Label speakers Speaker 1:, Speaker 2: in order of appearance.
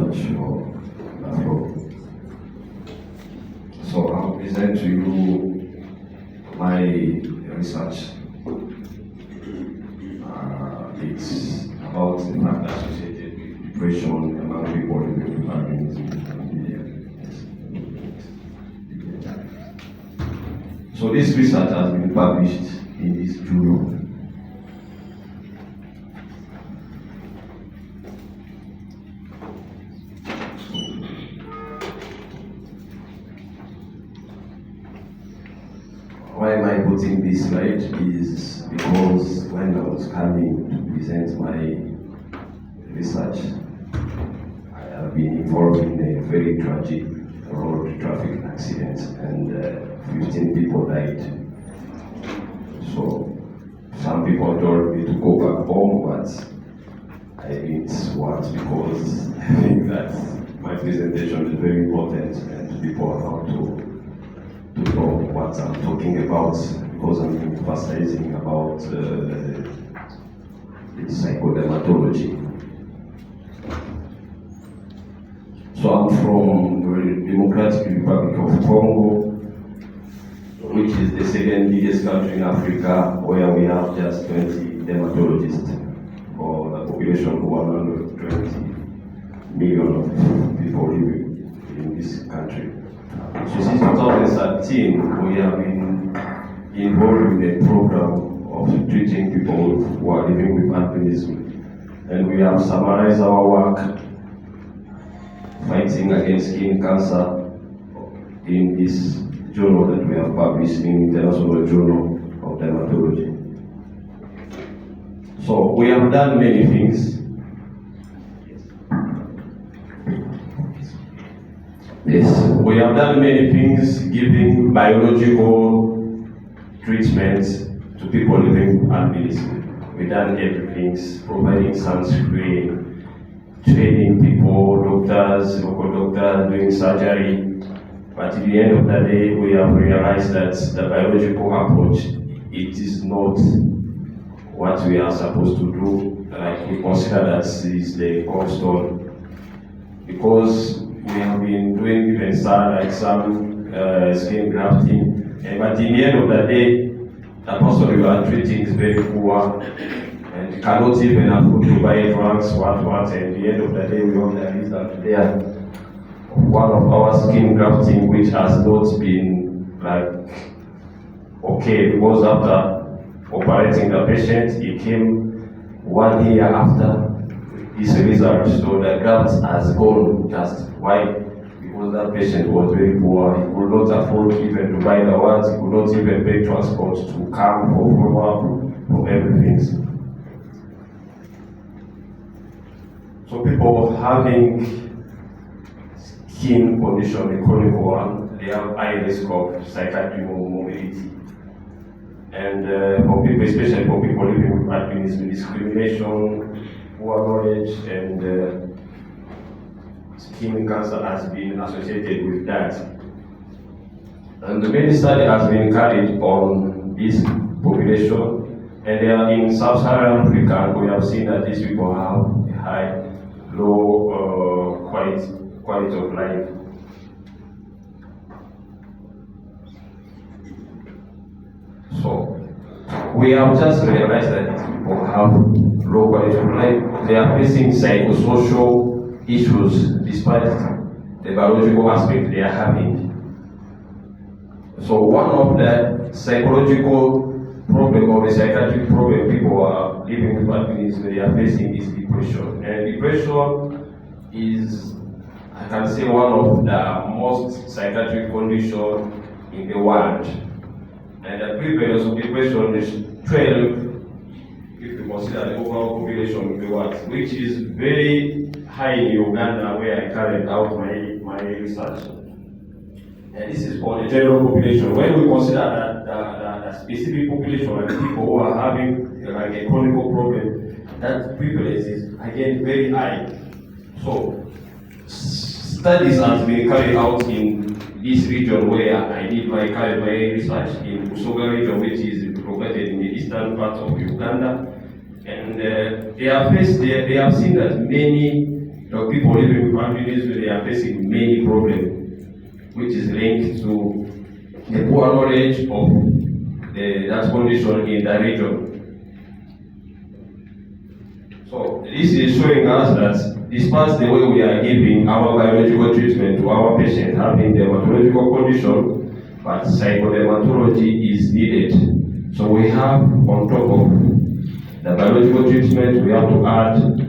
Speaker 1: much for the floor. So I'll present to you my research. It's about the fact associated with depression among people living with albinism. So this research has been published in this journal. Why am I putting this slide is because when I was coming to present my research, I have been involved in a very tragic road traffic accident and 15 people died. So some people told me to go back home, but I didn't want because I think that my presentation is very important and people are about to know what I'm talking about, because I'm emphasizing about the psychodermatology. So I'm from the Democratic Republic of Congo, which is the second biggest country in Africa, where we have just 20 dermatologists for the population of 120 million of people living in this country. So since 2013, we have been involved in a program of treating people who are living with albinism, and we have summarized our work fighting against skin cancer in this journal that we have published in International Journal of Dermatology. So we have done many things. Yes, we have done many things, giving biological treatments to people living with albinism. We've done everything, providing sunscreen, training people, doctors, local doctors, doing surgery. But at the end of the day, we have realized that the biological approach, it is not what we are supposed to do. Like we consider that is the cornerstone, because we have been doing even some skin grafting, but in the end of the day, the person you are treating is very poor and cannot even afford to buy drugs, and at the end of the day, we only realize that there, one of our skin grafting which has not been okay, because after operating the patient, it came 1 year after this result, so the graft has gone. Just why? Because that patient was very poor. He could not afford even to buy the wards. He could not even pay transport to come for follow-up for everything. So people having skin condition, a chronic one, they have high risk of psychiatric morbidity. And for people, especially for people living with albinism, discrimination, poor knowledge, and skin cancer has been associated with that. And the many study has been carried on this population, and they are in sub-Saharan Africa. We have seen that these people have a high, low quality of life. So we have just realized that these people have low quality of life. They are facing psychosocial issues despite the biological aspect they are having. So one of the psychological problem or the psychiatric problem people are living with albinism they are facing is depression. And depression is, I can say, one of the most psychiatric conditions in the world. And the prevalence of depression is 12 if you consider the overall population in the world, which is very high in Uganda, where I carried out my research. And this is for the general population. When we consider the specific population, like people who are having like a chronic problem, that prevalence is again very high. So studies have been carried out in this region where I did my research in Busoga region, which is located in the eastern part of Uganda, and they have seen that many The people living with families, they are facing many problems, which is linked to the poor knowledge of that condition in the region. So this is showing us that despite the way we are giving our biological treatment to our patient having dermatological condition, but psychodermatology is needed. So we have, on top of the biological treatment, we have to add